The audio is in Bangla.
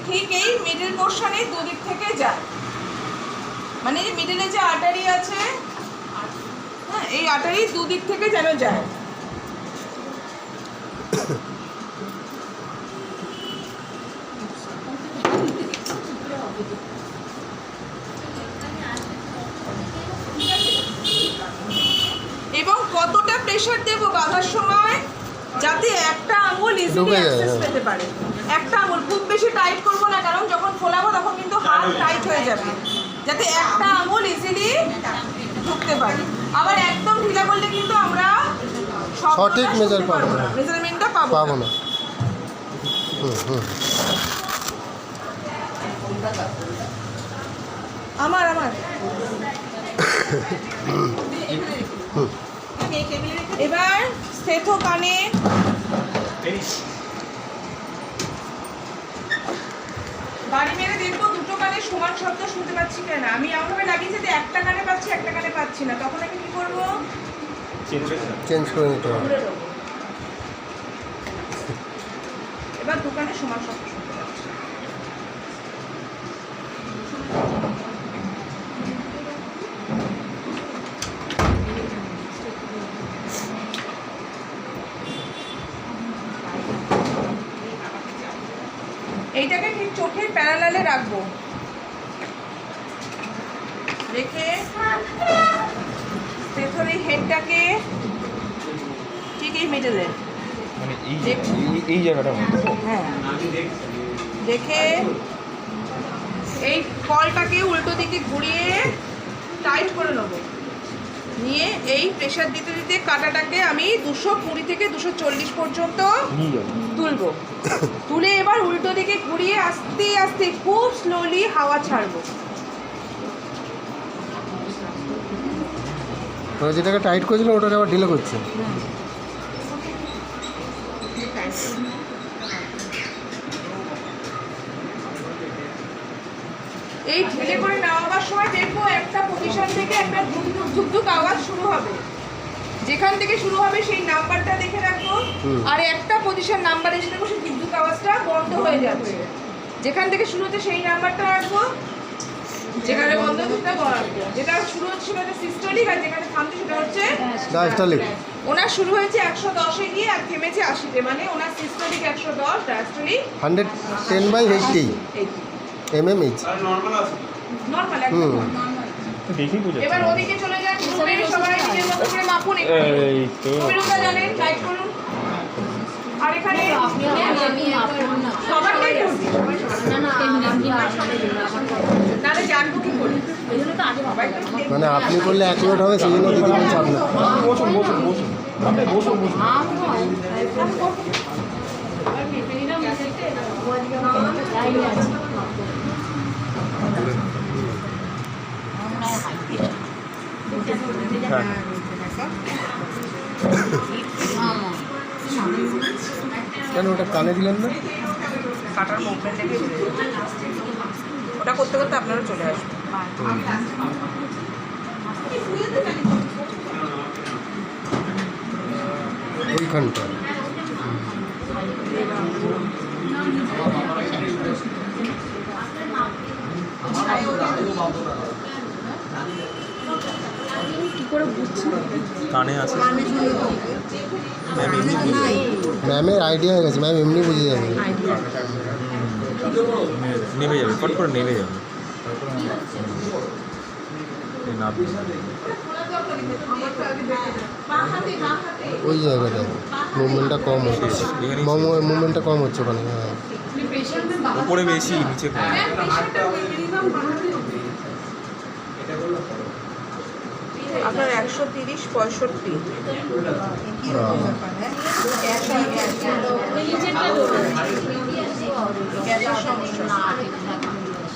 ঠিক এই মিডল পোর্শনে দুদিক থেকে যায়, মানে মিডলে যে আর্টারি আছে, হ্যাঁ, এই আর্টারি দুদিক থেকে যেন যায়। এবং কতটা প্রেসার দেবো বাঁধার সময়, যাতে একটা আঙুল ইজিলি অ্যাক্সেস পেতে পারে। একটা আঙুল, খুব বেশি টাইট করবো না, কারণ যখন ফোলাবো তখন কিন্তু হাত টাইট হয়ে যাবে, যাতে একটা আঙুল ইজিলি ঢুকতে পারে। আবার একদম ঢিলা করলে কিন্তু আমরা সঠিক মেজার পাবো না, মেজারমেন্টটা পাবো না। আমার এবার স্টেথো কানে বাড়ি মেরে দেখবো দুটো কানে সমান শব্দ শুনতে পাচ্ছি কেন। আমি এমনভাবে লাগিয়েছি যে একটা কানে পাচ্ছি, একটা কানে পাচ্ছি না, তখন আমি কি করবো? চেঞ্জ করে নিতে হবে। এবার দোকানে সমান শব্দ শুনতে পাচ্ছি। এইটাকে ঠিক চোখের প্যারালালে রাখবো, রেখে স্টেথোর এই হেডটাকে ঠিক এই মিডলে, মানে এই জায়গাটা, হ্যাঁ, রেখে এই কলটাকে উল্টো দিকে ঘুরিয়ে টাইট করে নেবো। নিয়ে এই প্রেশার দিতে দিতে কাঁটাটাকে আমি 220 থেকে 240 পর্যন্ত তুলবো। তুলে এবার উল্টো দিকে ঘুরিয়ে আস্তে আস্তে খুব স্লোলি হাওয়া ছাড়বো। যেটাকে টাইট করেছিল ওটাকে আবার ঢিলে করছে। এই ঢিলে করে নেওয়ার সময় দেখবো একটা পজিশন থেকে একটা ধুকধুক আওয়াজ শুরু হবে। যেখান থেকে শুরু হবে সেই নাম্বারটা দেখে রাখবো, আর একটা পজিশন নাম্বার এসে দেখবো সেই ধুকধুক আওয়াজটা বন্ধ হয়ে যাচ্ছে। যেখান থেকে শুরু হচ্ছে সেই নাম্বারটা রাখবো, যেখানে বন্ধ হচ্ছে রাখবো। যেটা শুরু হচ্ছে সেটা হচ্ছে সিস্টোলিক, আর যেখানে থামছে সেটা হচ্ছে ডায়াস্টলিক। ওনার শুরু হয়েছে 110-এ গিয়ে আর থেমেছে 80-তে, মানে ওনার সিস্টোলিক 110, ডায়াস্টলিক 110/80 mmH। নরমাল একদম নরমাল। দেখি বুঝে। এবার ওদিকে চলে যান, সবাই নিজের মতো করে মাপুন। এই তো কবিরুটা জানেন, টাইট করুন। আর এখানে আপনি মাপুন না, সবার টাইট করুন, নাহলে জানবো কি করি। মানে আপনি করলে অ্যাকুরেট হবে, সেই জন্য দিদি বলছে আপনি বসুন বসুন বসুন, আপনি বসুন বসুন। কেন ওটা কানে দিলেন না? কাটার মুভমেন্ট দেখে ওটা করতে করতে আপনারা চলে আসবেন। ওইখানটা কানে আছে, ম্যামের আইডিয়া হয়ে গেছে, ম্যাম এমনি বুঝে যাবে, নেমে যাবে, ফট করে নেমে যাবে। ওই জায়গাটা মুভমেন্টটা কম হচ্ছে, মুভমেন্টটা কম হচ্ছে ওখানে। হ্যাঁ, উপরে বেশি, নিচে কম। আপনার 130-65 গ্যাসের সমস্যা।